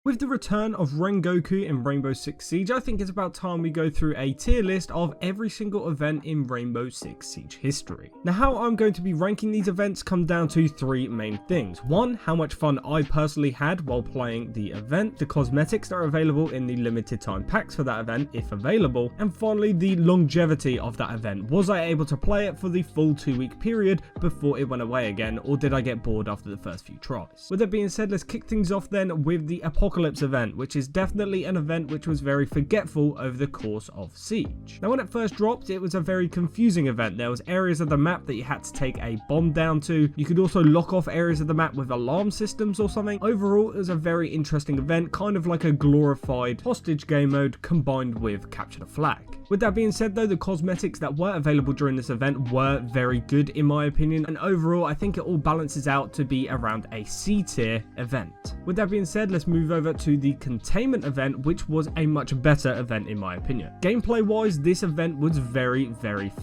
With the return of Ren Goku in Rainbow Six Siege, I think it's about time we go through a tier list of every single event in Rainbow Six Siege history. Now, how I'm going to be ranking these events come down to three main things. One, how much fun I personally had while playing the event, the cosmetics that are available in the limited time packs for that event, if available, and finally the longevity of that event. Was I able to play it for the full 2-week period before it went away again, or did I get bored after the first few tries? With that being said, let's kick things off then with the Apocalypse event, which is definitely an event which was very forgetful over the course of Siege. Now, when it first dropped, it was a very confusing event. There was areas of the map that you had to take a bomb down to. You could also lock off areas of the map with alarm systems or something. Overall, it was a very interesting event, kind of like a glorified hostage game mode combined with capture the flag. With that being said though, the cosmetics that were available during this event were very good in my opinion, and overall I think it all balances out to be around a C tier event. With that being said, let's move over to the Containment event, which was a much better event in my opinion. Gameplay wise, this event was very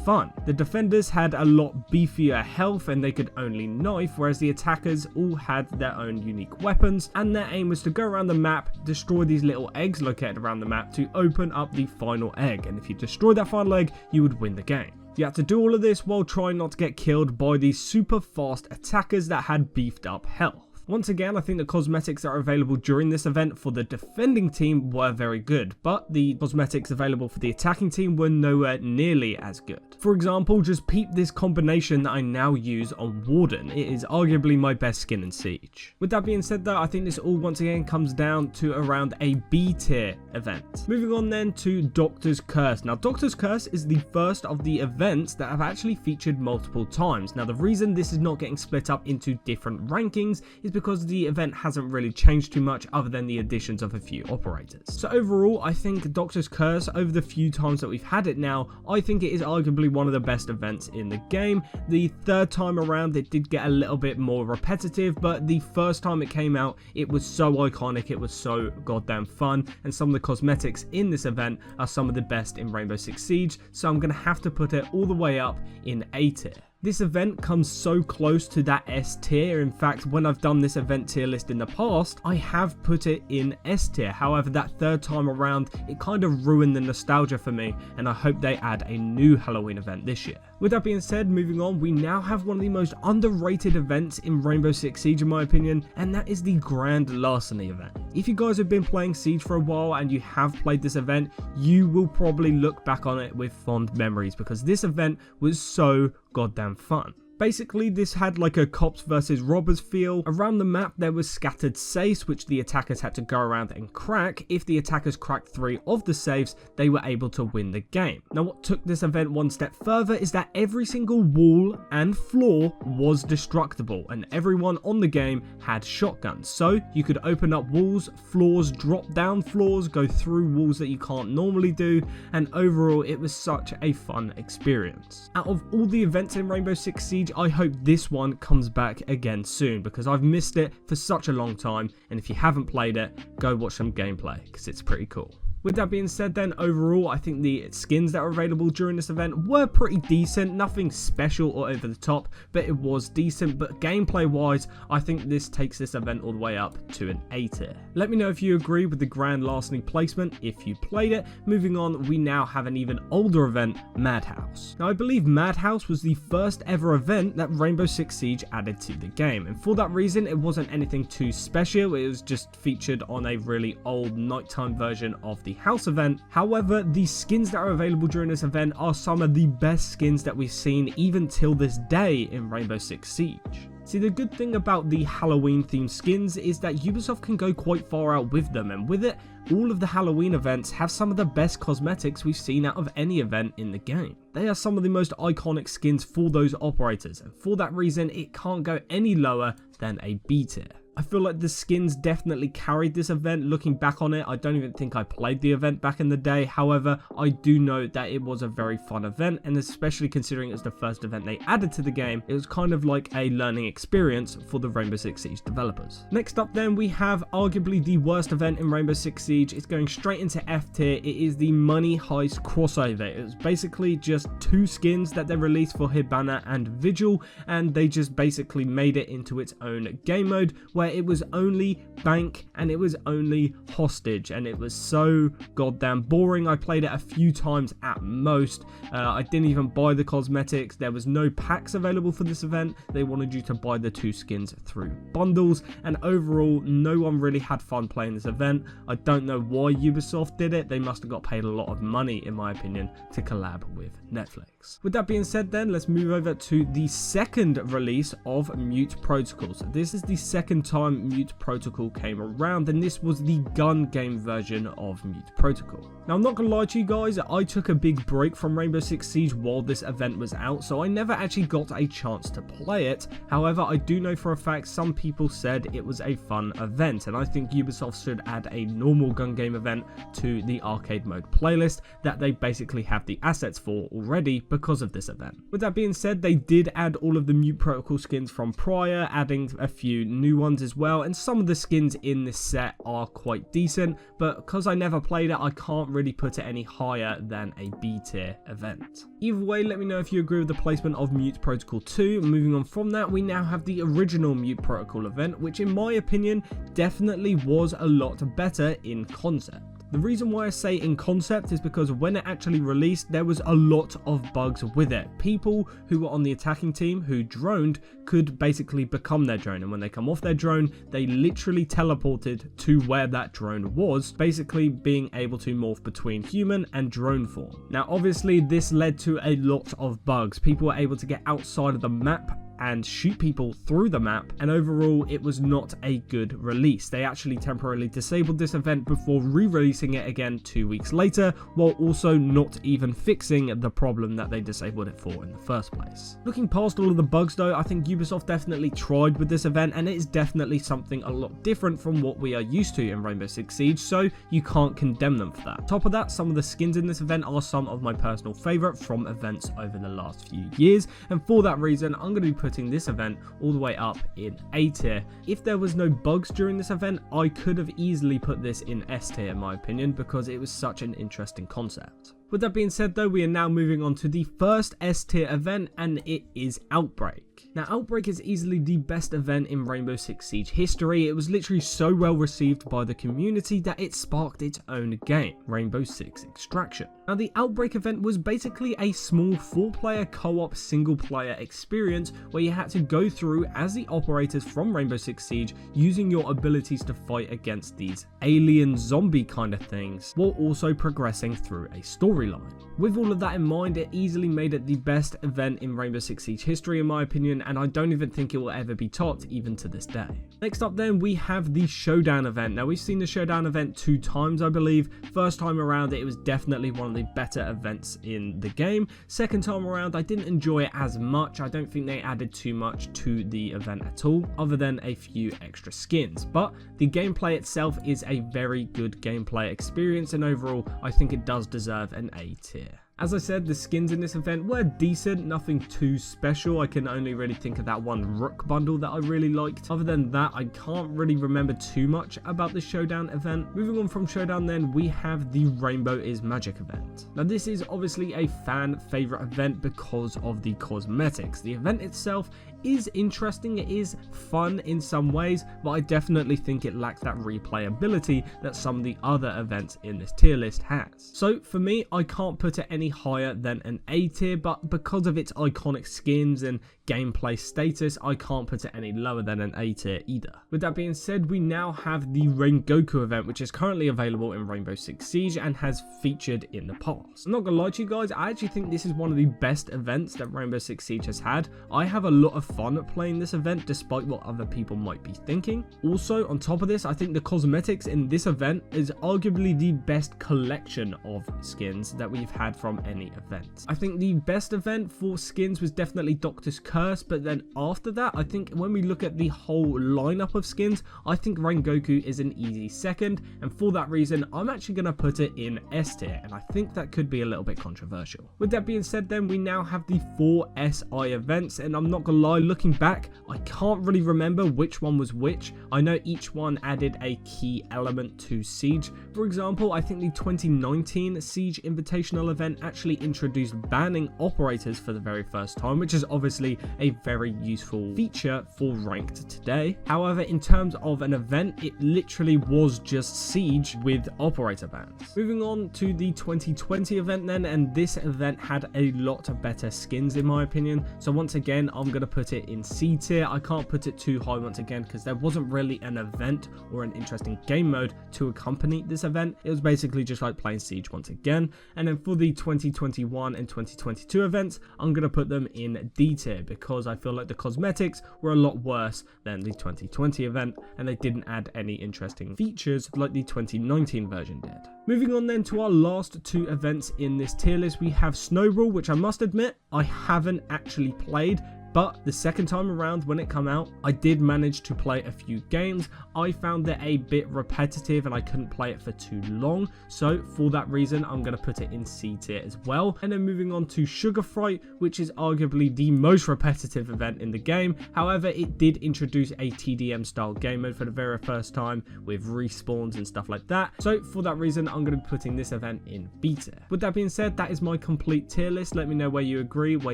fun. The defenders had a lot beefier health and they could only knife, whereas the attackers all had their own unique weapons, and their aim was to go around the map, destroy these little eggs located around the map to open up the final egg, and if you destroy that final egg, you would win the game. You had to do all of this while trying not to get killed by these super fast attackers that had beefed up health. Once again, I think the cosmetics that are available during this event for the defending team were very good, but the cosmetics available for the attacking team were nowhere nearly as good. For example, just peep this combination that I now use on Warden. It is arguably my best skin in Siege. With that being said though, I think this all once again comes down to around a B tier event. Moving on then to Doctor's Curse. Now, Doctor's Curse is the first of the events that have actually featured multiple times. Now, the reason this is not getting split up into different rankings is because the event hasn't really changed too much other than the additions of a few operators. So overall, I think Doctor's Curse, over the few times that we've had it now, I think it is arguably one of the best events in the game. The third time around, it did get a little bit more repetitive, but the first time it came out, it was so iconic, it was so goddamn fun, and some of the cosmetics in this event are some of the best in Rainbow Six Siege, so I'm going to have to put it all the way up in A tier. This event comes so close to that S tier. In fact, when I've done this event tier list in the past, I have put it in S tier. However, that third time around, it kind of ruined the nostalgia for me, and I hope they add a new Halloween event this year. With that being said, moving on, we now have one of the most underrated events in Rainbow Six Siege in my opinion, and that is the Grand Larceny event. If you guys have been playing Siege for a while and you have played this event, you will probably look back on it with fond memories because this event was so goddamn fun. Basically, this had like a cops versus robbers feel. Around the map, there was scattered safes, which the attackers had to go around and crack. If the attackers cracked 3 of the safes, they were able to win the game. Now, what took this event one step further is that every single wall and floor was destructible, and everyone on the game had shotguns. So you could open up walls, floors, drop down floors, go through walls that you can't normally do, and overall, it was such a fun experience. Out of all the events in Rainbow Six Siege, I hope this one comes back again soon because I've missed it for such a long time, and if you haven't played it, go watch some gameplay because it's pretty cool. With that being said then, overall, I think the skins that were available during this event were pretty decent, nothing special or over the top, but it was decent. But gameplay wise, I think this takes this event all the way up to an A tier. Let me know if you agree with the Grand Larceny placement, if you played it. Moving on, we now have an even older event, Madhouse. Now, I believe Madhouse was the first ever event that Rainbow Six Siege added to the game, and for that reason, it wasn't anything too special. It was just featured on a really old nighttime version of the house event. However, the skins that are available during this event are some of the best skins that we've seen even till this day in Rainbow Six Siege. See, the good thing about the Halloween themed skins is that Ubisoft can go quite far out with them, and with it, all of the Halloween events have some of the best cosmetics we've seen out of any event in the game. They are some of the most iconic skins for those operators, and for that reason, it can't go any lower than a B tier. I feel like the skins definitely carried this event. Looking back on it, I don't even think I played the event back in the day. However, I do know that it was a very fun event, and especially considering it was the first event they added to the game, it was kind of like a learning experience for the Rainbow Six Siege developers. Next up then, we have arguably the worst event in Rainbow Six Siege. It's going straight into F tier. It is the Money Heist crossover. It was basically just 2 skins that they released for Hibana and Vigil, and they just basically made it into its own game mode where where it was only bank and it was only hostage, and it was so goddamn boring. I played it a few times at most. I didn't even buy the cosmetics. There was no packs available for this event. They wanted you to buy the 2 skins through bundles, and overall no one really had fun playing this event. I don't know why Ubisoft did it. They must have got paid a lot of money, in my opinion, to collab with Netflix. With that being said, then let's move over to the second release of Mute Protocols. This is the second time Mute Protocol came around, and this was the gun game version of Mute Protocol. Now, I'm not gonna lie to you guys, I took a big break from Rainbow Six Siege while this event was out, so I never actually got a chance to play it. However, I do know for a fact some people said it was a fun event, and I think Ubisoft should add a normal gun game event to the arcade mode playlist that they basically have the assets for already because of this event. With that being said, they did add all of the Mute Protocol skins from prior, adding a few new ones as well, and some of the skins in this set are quite decent, but because I never played it, I can't really put it any higher than a B tier event. Either way, let me know if you agree with the placement of Mute Protocol 2. Moving on from that, we now have the original Mute Protocol event, which in my opinion definitely was a lot better in concept. The reason why I say in concept is because when it actually released, there was a lot of bugs with it. People who were on the attacking team who droned could basically become their drone, and when they come off their drone, they literally teleported to where that drone was, basically being able to morph between human and drone form. Now, obviously, this led to a lot of bugs. People were able to get outside of the map and shoot people through the map, and overall it was not a good release. They actually temporarily disabled this event before re-releasing it again 2 weeks later, while also not even fixing the problem that they disabled it for in the first place. Looking past all of the bugs though, I think Ubisoft definitely tried with this event, and it is definitely something a lot different from what we are used to in Rainbow Six Siege, so you can't condemn them for that. On top of that, some of the skins in this event are some of my personal favourite from events over the last few years, and for that reason I'm going to be putting this event all the way up in A tier. If there was no bugs during this event, I could have easily put this in S tier in my opinion, because it was such an interesting concept. With that being said though, we are now moving on to the first S tier event, and it is Outbreak. Now, Outbreak is easily the best event in Rainbow Six Siege history. It was literally so well received by the community that it sparked its own game, Rainbow Six Extraction. Now, the Outbreak event was basically a small 4-player co-op single-player experience where you had to go through as the operators from Rainbow Six Siege, using your abilities to fight against these alien zombie kind of things, while also progressing through a storyline. With all of that in mind, it easily made it the best event in Rainbow Six Siege history in my opinion, and I don't even think it will ever be topped even to this day. Next up then, we have the Showdown event. Now, we've seen the Showdown event 2 times, I believe. First time around, it was definitely one of the better events in the game. Second time around, I didn't enjoy it as much. I don't think they added too much to the event at all, other than a few extra skins. But the gameplay itself is a very good gameplay experience, and overall, I think it does deserve an A tier. As I said, the skins in this event were decent, nothing too special. I can only really think of that one Rook bundle that I really liked. Other than that, I can't really remember too much about the Showdown event. Moving on from Showdown then, we have the Rainbow is Magic event. Now, this is obviously a fan favorite event because of the cosmetics. The event itself is interesting, it is fun in some ways, but I definitely think it lacks that replayability that some of the other events in this tier list has. So for me, I can't put it any higher than an A tier, but because of its iconic skins and gameplay status, I can't put it any lower than an A tier either. With that being said, we now have the Ren Goku event, which is currently available in Rainbow Six Siege and has featured in the past. I'm not gonna lie to you guys, I actually think this is one of the best events that Rainbow Six Siege has had. I have a lot of fun playing this event despite what other people might be thinking. Also, on top of this, I think the cosmetics in this event is arguably the best collection of skins that we've had from any event. I think the best event for skins was definitely Doctor's Curse, but then after that, I think when we look at the whole lineup of skins, I think Ren Goku is an easy second, and for that reason, I'm actually going to put it in S tier, and I think that could be a little bit controversial. With that being said then, we now have the 4 SI events, and I'm not going to lie, lie, looking back, I can't really remember which one was which. I know each one added a key element to Siege. For example, I think the 2019 Siege Invitational event actually introduced banning operators for the very first time, which is obviously a very useful feature for ranked today. However, in terms of an event, it literally was just Siege with operator bans. Moving on to the 2020 event then, and this event had a lot of better skins in my opinion. So once again, I'm going to put it in C tier. I can't put it too high once again because there wasn't really an event or an interesting game mode to accompany this event. It was basically just like playing Siege once again. And then for the 2021 and 2022 events, I'm going to put them in D tier because I feel like the cosmetics were a lot worse than the 2020 event and they didn't add any interesting features like the 2019 version did. Moving on then to our last two events in this tier list, we have Snowball, which I must admit I haven't actually played. But the second time around when it came out, I did manage to play a few games. I found it a bit repetitive and I couldn't play it for too long. So for that reason, I'm going to put it in C tier as well. And then moving on to Fright, which is arguably the most repetitive event in the game. However, it did introduce a TDM style game mode for the very first time with respawns and stuff like that. So for that reason, I'm going to be putting this event in B tier. With that being said, that is my complete tier list. Let me know where you agree, where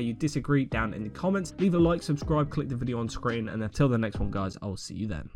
you disagree down in the comments. Leave a like, subscribe, click the video on screen, and until the next one guys, I'll see you then.